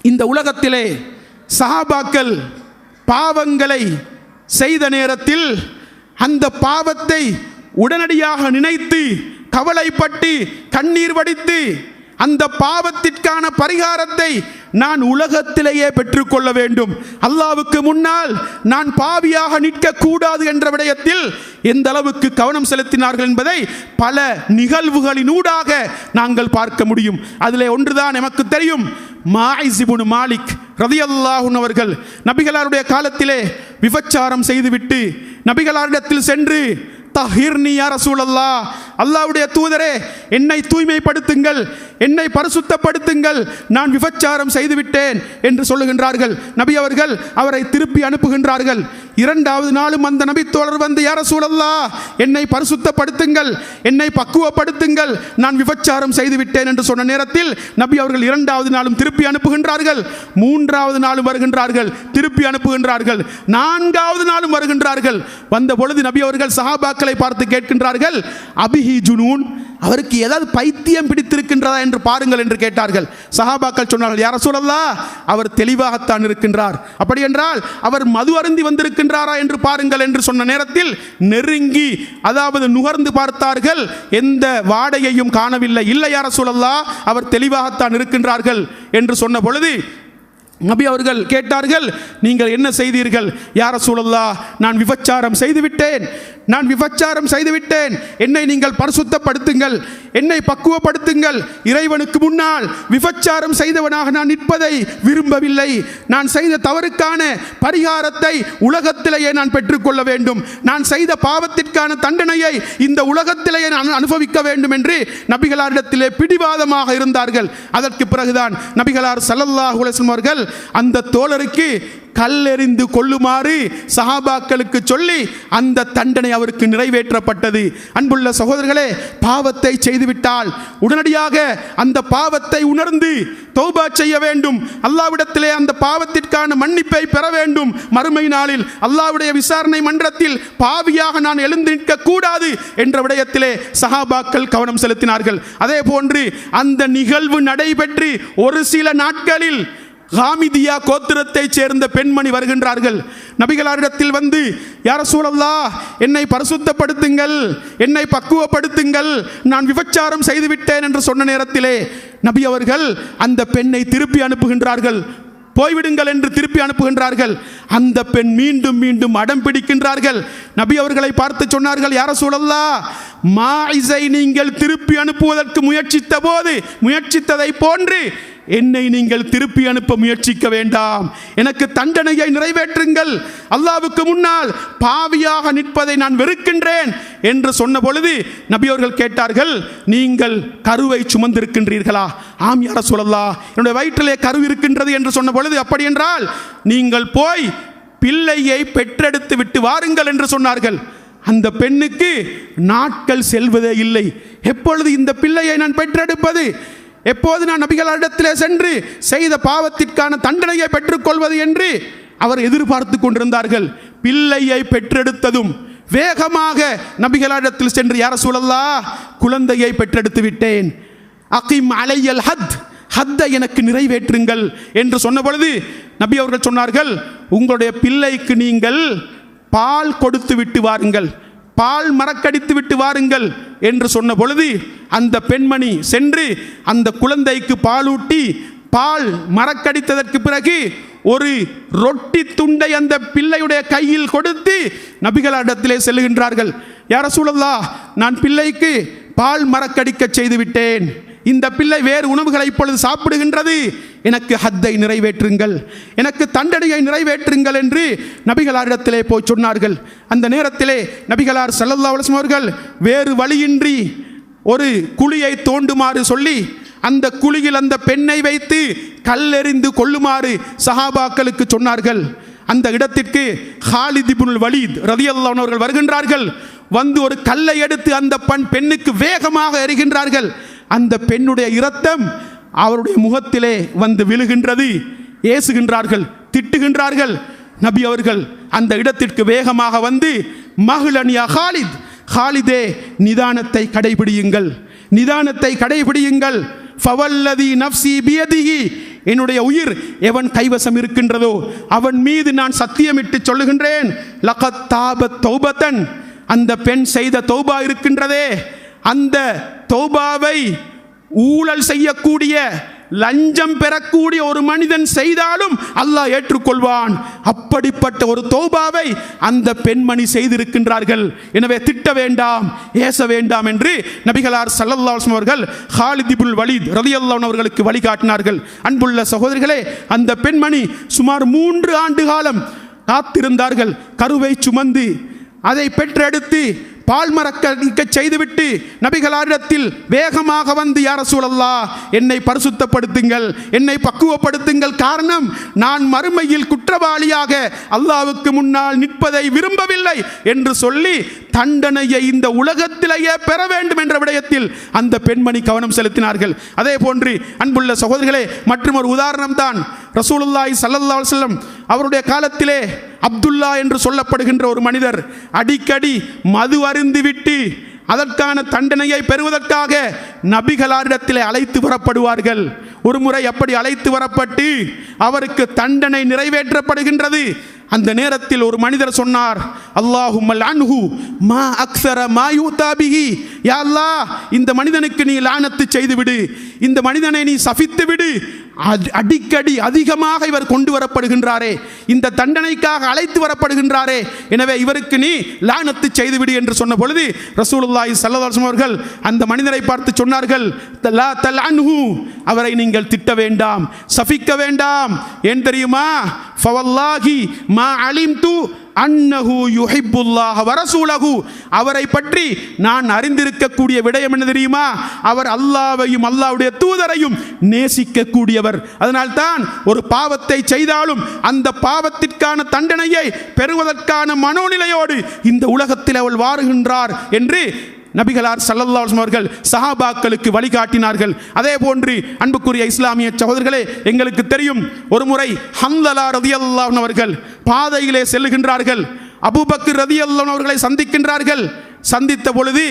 இந்த உலகத்திலே சஹாபாக்கள் பாவங்களை செய்த நேரத்தில் அந்த பாவத்தை உடனடியாக நினைத்து கவலைப்பட்டு கண்ணீர் வடித்து அந்த பாவத்திற்கான பரிகாரத்தை நான் உலகத்திலேயே பெற்றுக்கொள்ள வேண்டும், அல்லாஹ்வுக்கு முன்னால் நான் பாவியாக நிற்கக்கூடாது என்ற விடயத்தில் எந்த அளவுக்கு கவனம் செலுத்தினார்கள் என்பதை பல நிகழ்வுகளினூடாக நாங்கள் பார்க்க முடியும். அதிலே ஒன்றுதான் நமக்கு தெரியும். மாயிஸ் இப்னு மாலிக் ரலியல்லாஹு அன்ஹு அவர்கள் நபிகளாருடைய காலத்திலே விபச்சாரம் செய்துவிட்டு நபிகளாரிடத்தில் சென்று, தஹிர்னி யா ரசூலல்லாஹ், அல்லாஹ்வுடைய தூதரே என்னை தூய்மைப்படுத்துங்கள், என்னை பரிசுத்தப்படுத்துங்கள், நான் விபச்சாரம் செய்துவிட்டேன் என்று சொல்லுகின்றார்கள். நபி அவர்கள் அவரை திருப்பி அனுப்புகின்றார்கள். இரண்டாவது நாளும் அந்த நபி தோழர் வந்து, யா ரசூலல்லாஹ் என்னை பரிசுத்தப்படுத்துங்கள், என்னை பக்குவப்படுத்துங்கள், நான் விபச்சாரம் செய்துவிட்டேன் என்று சொன்ன நேரத்தில் நபி அவர்கள் இரண்டாவது நாளும் திருப்பி அனுப்புகின்றார்கள். மூன்றாவது நாளும் வருகின்றார்கள், திருப்பி அனுப்புகின்றார்கள். நான்காவது நாளும் வருகின்றார்கள். வந்த பொழுது நபி அவர்கள் சஹாபாக்களை பார்த்து கேட்கின்றார்கள், அபிஹி ஜுனூன், அவருக்கு ஏதாவது பைத்தியம் பிடித்திருக்கின்றதா என்று பாருங்கள் என்று கேட்டார்கள். சஹாபாக்கள் சொன்னார்கள், யா ரசூலல்லாஹ் அவர் தெளிவாகத்தான் இருக்கின்றார், அப்படி என்றால் அவர் மது அருந்தி வந்திருக்கின்றாரா என்று பாருங்கள் என்று சொன்ன நேரத்தில் நெருங்கி, அதாவது நுகர்ந்து பார்த்தார்கள், எந்த வாடையையும் காணவில்லை. இல்லை யா ரசூலல்லாஹ் அவர் தெளிவாகத்தான் இருக்கின்றார்கள் என்று சொன்ன பொழுது நபி அவர்கள் கேட்டார்கள், நீங்கள் என்ன செய்தீர்கள்? யா ரசூலல்லாஹ் நான் விபச்சாரம் செய்துவிட்டேன், நான் விபச்சாரம் செய்துவிட்டேன், என்னை நீங்கள் பரிசுத்தப்படுத்துங்கள், என்னை பக்குவப்படுத்துங்கள், இறைவனுக்கு முன்னால் விபச்சாரம் செய்தவனாக நான் நிற்பதை விரும்பவில்லை, நான் செய்த தவறுக்கான பரிகாரத்தை உலகத்திலேயே நான் பெற்றுக்கொள்ள வேண்டும், நான் செய்த பாவத்திற்கான தண்டனையை இந்த உலகத்திலேயே நான் அனுபவிக்க வேண்டும் என்று நபிகளாரிடத்திலே பிடிவாதமாக இருந்தார்கள். அதற்கு பிறகுதான் நபிகளார் ஸல்லல்லாஹு அலைஹி வஸல்லம் அவர்கள் அந்த தோழருக்கு கல்லெறிந்து கொள்ளுமாறு சஹாபாக்களுக்கு சொல்லி அந்த தண்டனை அவருக்கு நிறைவேற்றப்பட்டது. அன்புள்ள சகோதரர்களே, பாவத்தை செய்துவிட்டால் உடனடியாக அந்த பாவத்தை உணர்ந்து தௌபா செய்ய வேண்டும், அல்லாஹ்விடத்திலே அந்த பாவத்திற்கான மன்னிப்பை பெற வேண்டும். மறுமை நாளில் அல்லாஹ்வுடைய விசாரணை மன்றத்தில் பாவியாக நான் எழுந்து நிற்க கூடாது என்ற விடயத்திலே சஹாபாக்கள் கவனம் செலுத்தினார்கள். அதே போன்று அந்த நிகழ்வு நடைபெற்று ஒரு சில நாட்களில் ஹாமிதியா கோத்திரத்தை சேர்ந்த பெண்மணி வருகின்றார்கள். நபிகளாரிடத்தில் வந்து, யா ரசூலல்லாஹ் என்னை பரிசுத்தப்படுத்துங்கள், என்னை பக்குவப்படுத்துங்கள், நான் விபச்சாரம் செய்துவிட்டேன் என்று சொன்ன நேரத்திலே நபி அவர்கள் அந்த பெண்ணை திருப்பி அனுப்புகின்றார்கள். போய்விடுங்கள் என்று திருப்பி அனுப்புகின்றார்கள். அந்த பெண் மீண்டும் மீண்டும் அடம் பிடிக்கின்றார்கள். நபி அவர்களை பார்த்து சொன்னார்கள், யா ரசூலல்லாஹ் மாயிஸை நீங்கள் திருப்பி அனுப்புவதற்கு முயற்சித்ததை போன்று என்னை நீங்கள் திருப்பி அனுப்ப முயற்சிக்க வேண்டாம், எனக்கு தண்டனையை நிறைவேற்றுங்கள், அல்லாஹ்வுக்கு முன்னால் பாவியாக நிற்பதை நான் வெறுக்கின்றேன் என்று சொன்ன பொழுது நபி அவர்கள் கேட்டார்கள், நீங்கள் கருவை சுமந்திருக்கின்றீர்களா? ஆம் யா ரசூலல்லாஹ் என்னுடைய வயிற்றிலே கரு இருக்கின்றது என்று சொன்ன பொழுது, அப்படி என்றால் நீங்கள் போய் பிள்ளையை பெற்றெடுத்து விட்டு வாருங்கள் என்று சொன்னார்கள். அந்த பெண்ணுக்கு நாட்கள் செல்வதே இல்லை. எப்பொழுது இந்த பிள்ளையை நான் பெற்றெடுப்பது, எப்போது நான் நபிகளிடத்திலே சென்று செய்த பாவத்திற்கான தண்டனையை பெற்றுக்கொள்வது என்று அவர் எதிர்பார்த்து கொண்டிருந்தார்கள். பிள்ளையை பெற்றெடுத்ததும் வேகமாக நபிகளிடத்தில் சென்று, யா ரசூலல்லாஹ் குழந்தையை பெற்றெடுத்து விட்டேன், அகிம் அலையல் ஹத்தை எனக்கு நிறைவேற்றுங்கள் என்று சொன்ன பொழுது நபி அவர்கள் சொன்னார்கள், உங்களுடைய பிள்ளைக்கு நீங்கள் பால் கொடுத்து விட்டு வாருங்கள், பால் மறக்கடித்து விட்டு வாருங்கள் என்று சொன்ன பொழுது அந்த பெண்மணி சென்று அந்த குழந்தைக்கு பாலூட்டி பால் மறக்கடித்ததற்கு பிறகு ஒரு ரொட்டி துண்டை அந்த பிள்ளையுடைய கையில் கொடுத்து நபிகளிடத்திலே செல்லுகின்றார்கள். யா ரசூலல்லாஹ் நான் பிள்ளைக்கு பால் மறக்கடிக்க செய்து விட்டேன், இந்த பிள்ளை வேறு உணவுகளை இப்பொழுது சாப்பிடுகின்றது, எனக்கு ஹத்தை நிறைவேற்றுங்கள், எனக்கு தண்டனையை நிறைவேற்றுங்கள் என்று நபிகளாரிடத்திலே போய் சொன்னார்கள். அந்த நேரத்திலே நபிகளார் ஸல்லல்லாஹு அலைஹி வஸல்லம் அவர்கள் வேறு வழியின்றி ஒரு குழியை தோண்டுமாறு சொல்லி அந்த குழியில் அந்த பெண்ணை வைத்து கல்லெறிந்து கொள்ளுமாறு சஹாபாக்களுக்கு சொன்னார்கள். அந்த இடத்திற்கு ஹாலித் இப்னுல் வலீத் ரலியல்லாஹு அன்ஹு அவர்கள் வருகின்றார்கள். வந்து ஒரு கல்லை எடுத்து அந்த பெண்ணுக்கு வேகமாக எறிகின்றார்கள். அந்த பெண்ணுடைய இரத்தம் அவருடைய முகத்திலே வந்து விழுகின்றது. ஏசுகின்றார்கள், திட்டுகின்றார்கள். நபி அவர்கள் அந்த இடத்திற்கு வேகமாக வந்து, மஹ்லன் யா ஹாலித், ஹாலிதே நிதானத்தை கடைபிடியுங்கள், நிதானத்தை கடைபிடியுங்கள், ஃபவல்லதி நஃப்ஸி பியதிஹி, என்னுடைய உயிர் எவன் கைவசம் இருக்கின்றதோ அவன் மீது நான் சத்தியமிட்டு சொல்லுகின்றேன், லகத் தாபத் தௌபத்தன், அந்த பெண் செய்த தௌபா இருக்கின்றதே, அந்த தௌபாவை ஊழல் செய்யக்கூடிய, லஞ்சம் பெறக்கூடிய ஒரு மனிதன் செய்தாலும் அல்லாஹ் ஏற்றுக்கொள்வான். அப்படிப்பட்ட ஒரு தௌபாவை அந்த பெண்மணி செய்திருக்கின்றார்கள். எனவே திட்ட வேண்டாம், ஏச வேண்டாம் என்று நபிகளார் ஸல்லல்லாஹு அலைஹி வஸல்லம் அவர்கள் ஹாலித் இப்னுல் வலீத் ரலியல்லாஹு அன்ஹு அவர்களுக்கு வழிகாட்டினார்கள். அன்புள்ள சகோதரிகளே, அந்த பெண்மணி சுமார் 3 ஆண்டு காலம் காத்திருந்தார்கள். கருவை சுமந்து அதை பெற்றெடுத்து பால் மறக்க செய்துவிட்டு நபிகளாரிடத்தில் வேகமாக வந்து, யா ரசூலல்லாஹ், என்னை பரிசுத்தப்படுத்துங்கள், என்னை பக்குவப்படுத்துங்கள், காரணம் நான் மறுமையில் குற்றவாளியாக அல்லாஹ்வுக்கு முன்னால் நிற்பதை விரும்பவில்லை என்று சொல்லி தண்டனையை இந்த உலகத்திலேயே பெற வேண்டும் என்ற விடயத்தில் அந்த பெண்மணி கவனம் செலுத்தினார்கள். அதே போன்று அன்புள்ள சகோதரிகளே, மற்றும் ஒரு உதாரணம் தான் ரசூலுல்லாஹி ஸல்லல்லாஹு அலைஹி வஸல்லம் அவருடைய காலத்திலே அப்துல்லா என்று சொல்லப்படுகின்ற ஒரு மனிதர் அடிக்கடி மது அருந்திவிட்டு அதற்கான தண்டனையை பெறுவதற்காக நபிகளாரிடத்திலே அழைத்து வரப்படுவார்கள். ஒரு முறை அப்படி அழைத்து வரப்பட்டு அவருக்கு தண்டனை நிறைவேற்றப்படுகின்றது. அந்த நேரத்தில் ஒரு மனிதர் சொன்னார், அல்லாஹும்ம அன்ஹு மா அக்ஸர மா யூதா பிஹி, யா அல்லாஹ், இந்த மனிதனுக்கு நீ லானத்து செய்து விடு, இந்த மனிதனை நீ சபித்து விடு, அடிக்கடி அதிகமாக இவர் கொண்டு வரப்படுகின்றாரே, இந்த தண்டனைக்காக அழைத்து வரப்படுகின்றாரே, எனவே இவருக்கு நீ லானத்து செய்துவிடு என்று சொன்ன பொழுது ரசூலுல்லாஹி ஸல்லல்லாஹு அலைஹி வஸல்லம் அவர்கள் அந்த மனிதரை பார்த்து சொன்னார்கள், லா தல்அன்ஹு, அவரை நீங்கள் திட்ட வேண்டாம், சபிக்க வேண்டாம். ஏன் தெரியுமா? ஃபவல்லாஹி மா அலிம்து அன்னஹு யுஹிப்புல்லாஹ வ ரசூலஹு, அவரை பற்றி நான் அறிந்திருக்கக்கூடிய விடயம் என்ன தெரியுமா? அவர் அல்லாஹ்வையும் அல்லாஹ்வுடைய தூதரையும் நேசிக்கக்கூடியவர். அதனால்தான் ஒரு பாவத்தை செய்தாலும் அந்த பாவத்திற்கான தண்டனையை பெறுவதற்கான மனோநிலையோடு இந்த உலகத்தில் அவள் வாழுகின்றார் என்று நபிகளார் ஸல்லல்லாஹு அலைஹி வஸல்லம் அவர்கள் சஹாபாக்களுக்கு வழிகாட்டினார்கள். அதே போன்று அன்புக்குரிய இஸ்லாமிய சகோதரர்களே, எங்களுக்கு தெரியும், ஒரு முறை ஹன்ஸலா ரலியல்லாஹு அன்ஹு அவர்கள் பாதையிலே செல்லுகின்றார்கள். அபூபக்கர் ரலியல்லாஹு அன்ஹு அவர்களை சந்திக்கின்றார்கள். சந்தித்த பொழுது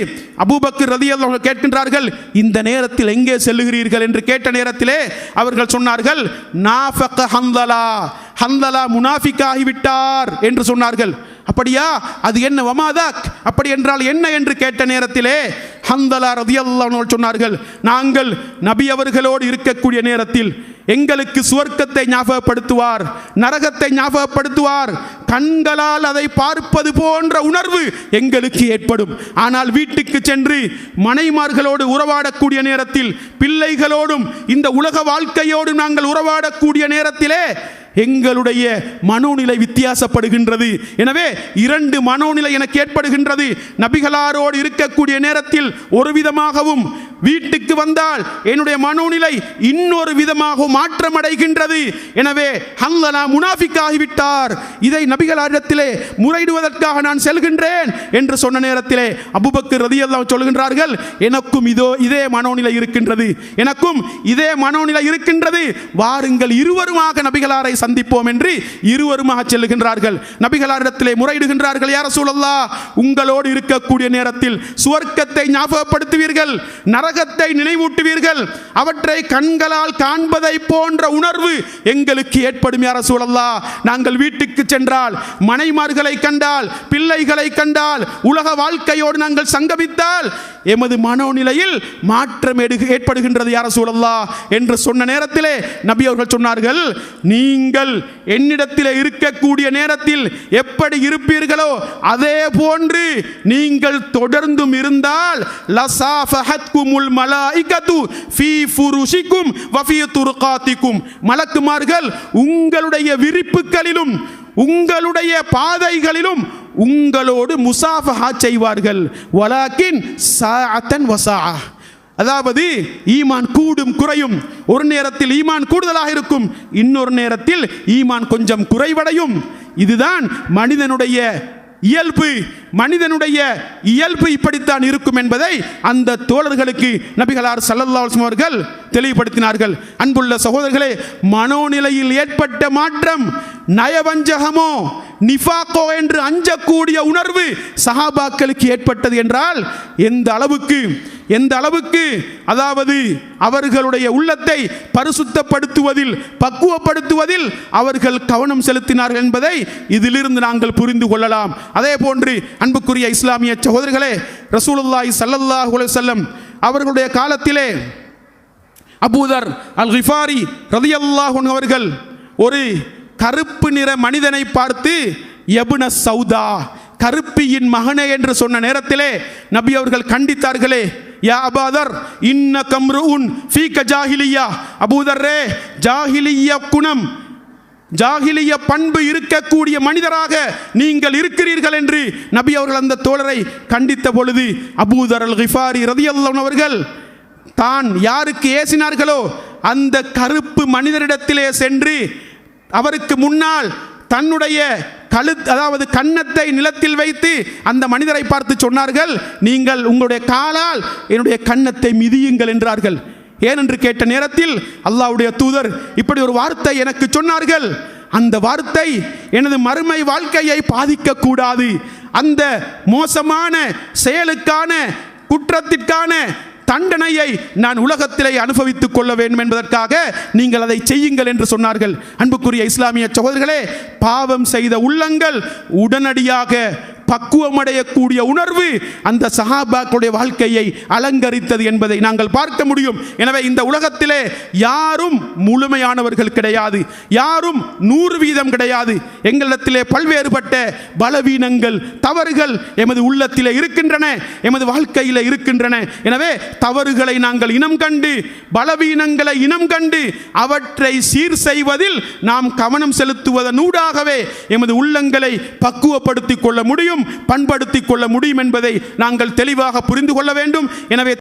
அபூபக்கர் ரலியல்லாஹு அன்ஹு கேட்கின்றார்கள், இந்த நேரத்தில் எங்கே செல்லுகிறீர்கள் என்று கேட்ட நேரத்திலே அவர்கள் சொன்னார்கள், நாஃபக ஹன்ஸலா, ஹன்ஸலா முனாஃபிக்காகிவிட்டார் என்று சொன்னார்கள். அப்படியா? அது என்ன? வமாதாக், அப்படி என்றால் என்ன என்று கேட்ட நேரத்திலே ஹன்ஸலா ரலியல்லாஹு அன்ஹு சொன்னார்கள், நாங்கள் நபி அவர்களோடு இருக்கக்கூடிய நேரத்தில் எங்களுக்கு சுவர்க்கத்தை ஞாபகப்படுத்துவார், நரகத்தை ஞாபகப்படுத்துவார், கண்களால் அதை பார்ப்பது போன்ற உணர்வு எங்களுக்கு ஏற்படும். ஆனால் வீட்டுக்கு சென்று மனைமார்களோடு உறவாடக்கூடிய நேரத்தில், பிள்ளைகளோடும் இந்த உலக வாழ்க்கையோடு நாங்கள் உறவாடக்கூடிய நேரத்திலே எங்களுடைய மனோநிலை வித்தியாசப்படுகின்றது. எனவே 2 மனோநிலை எனக்கு ஏற்படுகின்றது. நபிகளாரோடு இருக்கக்கூடிய நேரத்தில் ஒரு விதமாகவும், வீட்டுக்கு வந்தால் என்னுடைய மனோநிலை இன்னொரு விதமாக மாற்றமடைகின்றது. எனவே ஹன்ஸலா முனாஃபிக்காகிவிட்டார், இதை நபிகளாரிடத்திலே முறையிடுவதற்காக நான் செல்கின்றேன் என்று சொன்ன நேரத்திலே அபூபக்கர் ரலியல்லாஹு அன்ஹு சொல்கின்றார்கள், எனக்கும் இதே மனோநிலை இருக்கின்றது, எனக்கும் இதே மனோநிலை இருக்கின்றது, வாருங்கள் இருவருமாக நபிகளாரை சந்திப்போம் என்று இருவருமாக செல்லுகின்றார்கள். நபிகளாரிடத்திலே முறையிடுகின்றார்கள், யா ரசூலல்லாஹ், உங்களோடு இருக்கக்கூடிய நேரத்தில் சுவர்க்கத்தை ஞாபகப்படுத்துவீர்கள், நரகத்தை நினைவூட்டுவீர்கள், அவற்றை கண்களால் காண்பதை போன்ற உணர்வு எங்களுக்கு ஏற்படும். யா ரசூலல்லாஹ், நாங்கள் வீட்டுக்கு சென்றால், மனைமார்களை கண்டால், பிள்ளைகளை கண்டால், உலக வாழ்க்கையோடு நாங்கள் சங்கமித்தால் எமது மனோநிலையில் மாற்றம் ஏற்படுகின்றது யா ரசூலல்லாஹ் என்று சொன்ன நேரத்திலே நபி அவர்கள் சொன்னார்கள், நீங்கள் என்னிடத்தில் இருக்கக்கூடிய நேரத்தில் எப்படி இருப்பீர்களோ அதே போன்று நீங்கள் தொடர்ந்தும் இருந்தால் லசாஃபஹத்குமுல் மலாயிகத்து ஃபீ ஃபுருஷிக்கும் வ ஃபீ துர்காத்திக்கும், மலக்குமார்கள் உங்களுடைய விரிப்புகளிலும் உங்களுடைய பாதைகளிலும் உங்களோடு முசாஃபஹா செய்வார்கள். வலாக்கின் சாஅத்தன் வசாஅ, அதாவது ஈமான் கூடும் குறையும். ஒரு நேரத்தில் ஈமான் கூடுதலாக இருக்கும், இன்னொரு நேரத்தில் ஈமான் கொஞ்சம் குறைவடையும். இதுதான் மனிதனுடைய இயல்பு. மனிதனுடைய இயல்பு இப்படித்தான் இருக்கும் என்பதை அந்த தோழர்களுக்கு நபிகளார் ஸல்லல்லாஹு அலைஹி வஸல்லம் அவர்கள் தெளிவுபடுத்தினார்கள். அன்புள்ள சகோதரர்களே, மனோநிலையில் ஏற்பட்ட மாற்றம் நயவஞ்சகமோ நிஃபாக்கோ என்று அஞ்சக்கூடிய உணர்வு சஹாபாக்களுக்கு ஏற்பட்டது என்றால் எந்த அளவுக்கு அதாவது அவர்களுடைய உள்ளத்தை பரிசுத்தப்படுத்துவதில் பக்குவப்படுத்துவதில் அவர்கள் கவனம் செலுத்தினார்கள் என்பதை இதிலிருந்து நாங்கள் புரிந்து கொள்ளலாம். அதே போன்று அன்புக்குரிய இஸ்லாமிய சகோதரர்களே, ரசூலுல்லாஹி ஸல்லல்லாஹு அலைஹி வஸல்லம் அவர்களுடைய காலத்திலே அபூதர் அல் கிஃபாரி ரலியல்லாஹு அன்ஹு அவர்கள் ஒரு கருப்பு நிற மனிதனை பார்த்து யப்ன சௌதா, கருப்பியின் மகனே என்று சொன்ன நேரத்திலே நபி அவர்கள் கண்டித்தார்களே, யா அபூதர் இன்ன கம்ருன் ஃபீக ஜாஹிலியா, அபூதர்ரே ஜாஹிலிய குணம் ஜாஹிலிய பண்பு இருக்கக்கூடிய மனிதராக நீங்கள் இருக்கிறீர்கள் என்று நபி அவர்கள் அந்த தோழரை கண்டித்த பொழுது அபூதர் அல் கிஃபாரி ரலியல்லாஹு அன்ஹு அவர்கள் தான் யாருக்கு ஏசினார்களோ அந்த கருப்பு மனிதரிடத்திலே சென்று அவருக்கு முன்னால் தன்னுடைய அதாவது கன்னத்தை நிலத்தில் வைத்து அந்த மனிதரை பார்த்து சொன்னார்கள், நீங்கள் உங்களுடைய காலால் என்னுடைய கன்னத்தை மிதியுங்கள் என்றார்கள். ஏனென்று கேட்ட நேரத்தில் அல்லாஹ்வுடைய தூதர் இப்படி ஒரு வார்த்தை எனக்கு சொன்னார்கள், அந்த வார்த்தை எனது மறுமை வாழ்க்கையை பாதிக்க கூடாது, அந்த மோசமான செயலுக்கான குற்றத்திற்கான தண்டனையை நான் உலகத்திலே அனுபவித்துக் கொள்ள வேண்டும் என்பதற்காக நீங்கள் அதை செய்யுங்கள் என்று சொன்னார்கள். அன்புக்குரிய இஸ்லாமிய சகோதரர்களே, பாவம் செய்த உள்ளங்கள் உடனடியாக பக்குவமடையக்கூடிய உணர்வு அந்த சஹாபாக்களுடைய வாழ்க்கையை அலங்கரித்தது என்பதை நாங்கள் பார்க்க முடியும். எனவே இந்த உலகத்திலே யாரும் முழுமையானவர்கள் கிடையாது, யாரும் 100% கிடையாது. எங்களிடத்திலே பல்வேறுபட்ட பலவீனங்கள் தவறுகள் எமது உள்ளத்திலே இருக்கின்றன, எமது வாழ்க்கையிலே இருக்கின்றன. எனவே தவறுகளை நாங்கள் இனம் கண்டு பலவீனங்களை இனம் கண்டு அவற்றை சீர் செய்வதில் நாம் கவனம் செலுத்துவதனூடாகவே எமது உள்ளங்களை பக்குவப்படுத்திக் கொள்ள முடியும், பண்படுத்திக் கொள்ள முடியும் என்பதை நாங்கள் தெளிவாக புரிந்து கொள்ள வேண்டும். எனவே